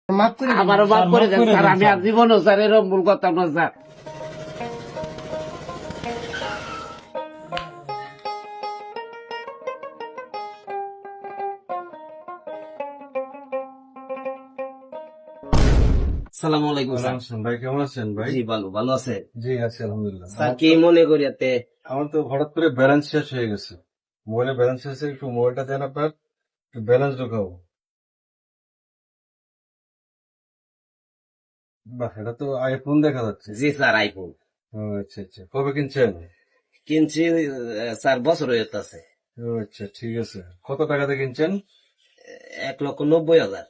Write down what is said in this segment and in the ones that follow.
আমারও মাফ করে দেন স্যার, আমি আর জীবনও স্যার এরকম ভুল করতাম না স্যার। সালামু আলাইকুম স্যার। ভাই কেমন আছেন ভাই? জি ভালো, ভালো আছে জি আছি আলহামদুলিল্লাহ। স্যার। কি মনে করিয়াতে? আমার তো হঠাৎ করে ব্যালেন্স শেষ হয়ে গেছে, মোবাইলে ব্যালেন্স শেষ হয়ে, একটু মোবাইলটা দেন আপনার, একটু ব্যালেন্স ঢোকাবো। বাহ, এটা তো আইফোন দেখা যাচ্ছে। জি স্যার, আইফোন ও আচ্ছা আচ্ছা, কবে কিনছেন? কিনছি স্যার, বছর হইতেছে। ও আচ্ছা, ঠিক আছে। কত টাকাতে কিনছেন? 1,90,000।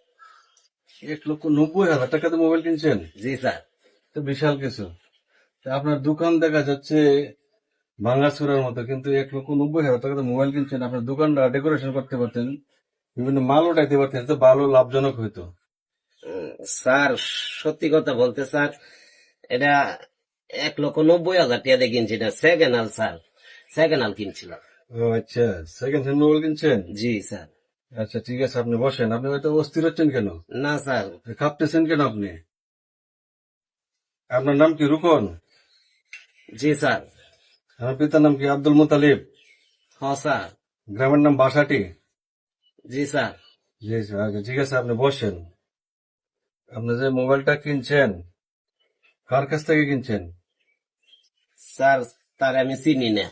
1,90,000 টাকাতে মোবাইল কিনছেন? জি স্যার। তো বিশাল কিছু। তা আপনার দোকান দেখা যাচ্ছে ভাঙ্গাচুরার মতো, কিন্তু 1,90,000 টাকাতে মোবাইল কিনছেন। আপনার দোকানটা ডেকোরেশন করতে পারতেন, বিভিন্ন মাল উঠাইতে পারতেন, তো ভালো লাভজনক হইতো। স্যার সত্যি কথা বলতে স্যার, এটা 1,90,000 টাকা দিয়ে কিনছি না, second hand sir, second hand কিনছিলাম। ও আচ্ছা, সেকেন্ড হ্যান্ড মোবাইল কিনছেন? জি স্যার। আচ্ছা ঠিক আছে, আপনি বসেন। আপনি হয়তো অস্থির হচ্ছেন কেন, না স্যার। কাঁপতেছেন কেন আপনি? আপনার নাম কি রুকন? জি স্যার। আমার পিতার নাম কি আব্দুল মুতালিব? হ স্যার। গ্রামের নাম বাসাটি? জি স্যার। জি স্যার। আচ্ছা ঠিক আছে, আপনি বসেন। আপনি যে মোবাইলটা কিনছেন, কার কাছ থেকে কিনছেন? স্যার তার আমি চিনি না।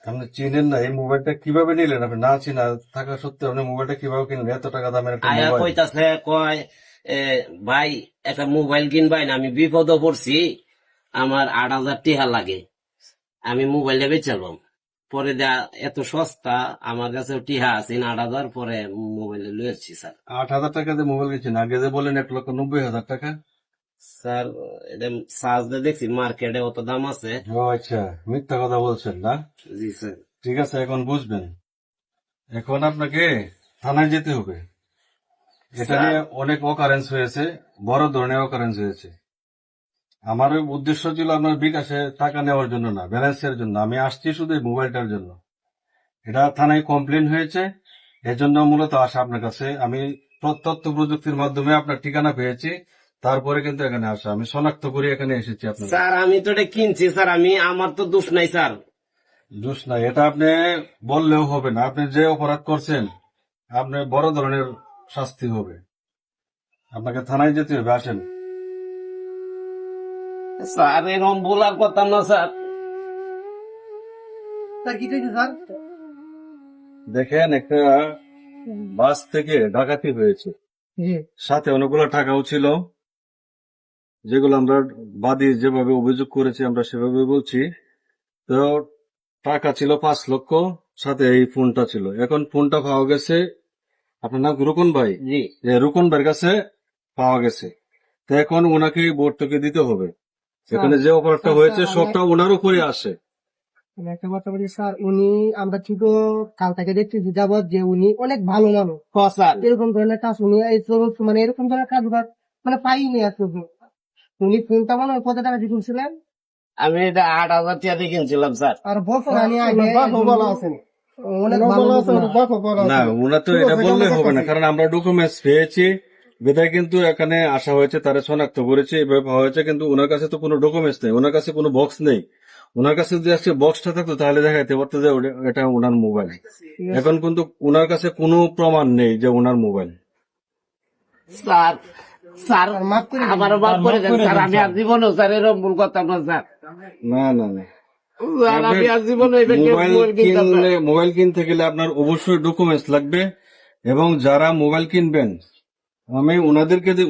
আপনি চিনেন না? এই মোবাইলটা কিভাবে নিলেন? আপনি না চিনা থাকা সত্ত্বেও আপনি মোবাইলটা কিভাবে কিনলেন? এত টাকা দামের একটা আয়া মোবাইল। কইতাছে, কয় ভাই একটা মোবাইল কিনবাই না, আমি বিপদে পড়ছি, আমার 8,000 টাকা লাগে, আমি মোবাইলটা বেচালাম। পরে দেয়া এত সস্তা, আমার কাছে টিহা আছে 8,000, পরে মোবাইলে লয়েছি স্যার। 8,000 টাকা দিয়ে মোবাইল কিনছেন, আগে যে বলেন 1,90,000 টাকা। স্যার এটা সার্চ দিয়ে দেখছি, মার্কেটে অত দাম আছে। ও আচ্ছা, মিথ্যা কথা বলছেন না? জি স্যার। ঠিক আছে, এখন বুঝবেন। এখন আপনাকে থানায় যেতে হবে। এটা নিয়ে অনেক অকারেন্স হয়েছে, বড় ধরনের অকারেন্স হয়েছে। আমার উদ্দেশ্য ছিল আপনার বিকাশে টাকা নেওয়ার জন্য না, ব্যালেন্সের জন্য। আমি আসছি শুধু এই মোবাইলটার জন্য। এটা থানায় কমপ্লেন হয়েছে, এজন্য মূলত আসা আপনার কাছে। আমি তথ্য প্রযুক্তির মাধ্যমে আপনার ঠিকানা পেয়েছি, তারপরে কিন্তু এখানে আসা, আমি শনাক্ত করে এখানে এসেছি আপনার কাছে। স্যার আমি তো এটা কিনছি স্যার, আমি, আমার তো দোষ নাই স্যার। দোষ নাই, এটা আপনি বললেও হবে না। আপনি যে অপরাধ করছেন, আপনার বড় ধরনের শাস্তি হবে। আপনাকে থানায় যেতে হবে, আসেন। স্যার এরকম বলার কথা না স্যার। দেখেন, একটা বাস থেকে ডাকাতি হয়েছে, সাথে অনেকগুলো টাকাও ছিল, যেগুলো আমরা বাদী যেভাবে অভিযোগ করেছি আমরা সেভাবে বলছি। তো টাকা ছিল 5 লক্ষ, সাথে এই ফোনটা ছিল। এখন ফোনটা পাওয়া গেছে, আপনার নাম রুকন ভাই? জি। রুকন ভাইয়ের কাছে পাওয়া গেছে। তো এখন ওনাকে ভর্তুকি দিতে হবে। এখানে যে অপরাধটা হয়েছে সবটা ওনার উপরে আসে। আমি একটা কথা বলি স্যার, উনি আমরা ছিল কাল থেকে দেখতেছি যাবত যে উনি অনেক ভালো মানুষ। স্যার এরকম ধরনের কাজ উনি মানে এরকম ধরনের কাজ মানে পাইনি আর কি। উনি ফোনটা মনে হয় কত টাকা দিয়ে কিনছিলেন? আমি এটা 8,000 টাকা দিয়ে কিনছিলাম স্যার। আর বছর আগে অনেক ভালো লোক না। না, ওনার তো এটা বললে হবে না, কারণ আমরা ডকুমেন্টস পেয়েছি বিধায় কিন্তু এখানে আসা হয়েছে, তারা শনাক্ত করেছে, এভাবে পাওয়া হয়েছে। কিন্তু ওনার কাছে তো কোনো ডকুমেন্টস নেই, ওনার কাছে কোনো বক্স নেই। ওনার কাছে যদি আজকে বক্সটা থাকতো তাহলে দেখাইতে পারতো যে এটা ওনার মোবাইল। এখন কিন্তু ওনার কাছে কোনো প্রমাণ নেই যে ওনার মোবাইল। স্যার স্যার মাফ করে দিন। আমারও মাফ করে দেন স্যার, আমি আর জীবনও স্যার এরকম ভুল করতাম না স্যার। না না না, স্যার আমি আর জীবনে মোবাইল কিনতে গেলে আপনার অবশ্যই ডকুমেন্টস লাগবে। এবং যারা মোবাইল কিনবেন, আমি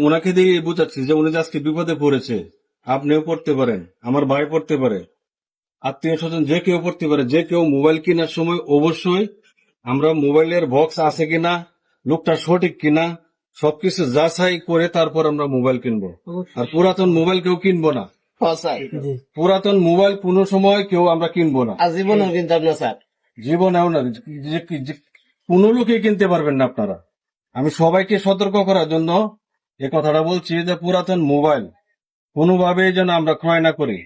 ওনাকে দিয়ে বোঝাচ্ছি যে উনি যে আজকে বিপদে পড়েছে, আপনিও পড়তে পারেন, আমার ভাই পড়তে পারে, আত্মীয় স্বজন যে কেউ পড়তে পারে। যে কেউ মোবাইল কেনার সময় অবশ্যই আমরা মোবাইলের বক্স আছে কিনা, লোকটা সঠিক কিনা, সবকিছু যাচাই করে তারপর আমরা মোবাইল কিনবো। আর পুরাতন মোবাইল কেউ কিনবো না। পুরাতন মোবাইল কোনো সময় কেউ আমরা কিনবো না, জীবনেও কিনতাম না স্যার। জীবনেও না। কোন লোকই কিনতে পারবেন না আপনারা। আমি সবাইকে সতর্ক করার জন্য এ কথাটা বলছি যে পুরাতন মোবাইল কোনোভাবেই যেন আমরা ক্রয় না করি,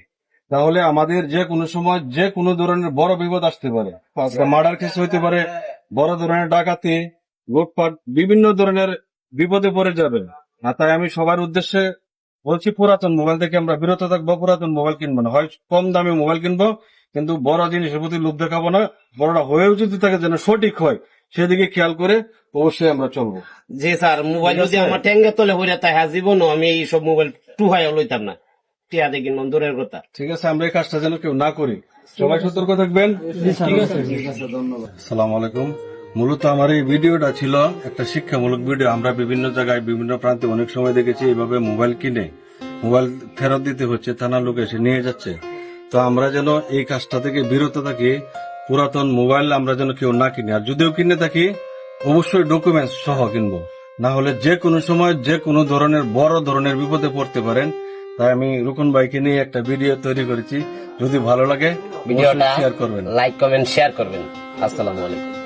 তাহলে আমাদের যে কোনো সময় যে কোনো ধরনের বড় বিপদ আসতে পারে। মার্ডার কেস হইতে পারে, বড় ধরনের ডাকাতি, লুটপাট, বিভিন্ন ধরনের বিপদে পড়ে যাবে। আর তাই আমি সবার উদ্দেশ্যে বলছি, পুরাতন মোবাইল থেকে আমরা বিরত থাকবো, পুরাতন মোবাইল কিনবো না। হয় কম দামে মোবাইল কিনবো, কিন্তু বড় জিনিসের প্রতি লোভ দেখাবো না। বড়টা হয়েও যদি থাকে যেন সঠিক হয়, সেদিকে খেয়াল করে অবশ্যই আমরা চলবো। জি স্যার, মোবাইল যদি আমার ঠেঙ্গে তলে হইয়া তাই হ্যাঁ জীবনও আমি এইসব মোবাইল টুহাইয়া লইতাম না, টিয়া দেখি দূরের কথা। ঠিক আছে, আমরা এই কাজটা যেন কেউ না করি। সবাই সতর্ক থাকবেন। ঠিক আছে, ধন্যবাদ। আসসালামু আলাইকুম। মূলত আমার এই ভিডিওটা ছিল একটা শিক্ষামূলক ভিডিও। আমরা বিভিন্ন জায়গায় বিভিন্ন প্রান্তে অনেক সময় দেখেছি এইভাবে মোবাইল কিনে মোবাইল ফেরত দিতে হচ্ছে, থানার লোক এসে নিয়ে যাচ্ছে। তো আমরা যেন এই কাজটা থেকে বিরত থাকি, পুরাতন মোবাইল আমরা যেন কেউ না কিনি। আর যদিও কিনে থাকি অবশ্যই ডকুমেন্টস সহ কিনবো, না হলে যে কোনো সময় যে কোনো ধরনের বড় ধরনের বিপদে পড়তে পারেন। তাই আমি রুকন ভাইকে নিয়ে একটা ভিডিও তৈরি করেছি। যদি ভালো লাগে ভিডিওটা শেয়ার করবেন। লাইক কমেন্ট শেয়ার করবেন। আসসালামু আলাইকুম।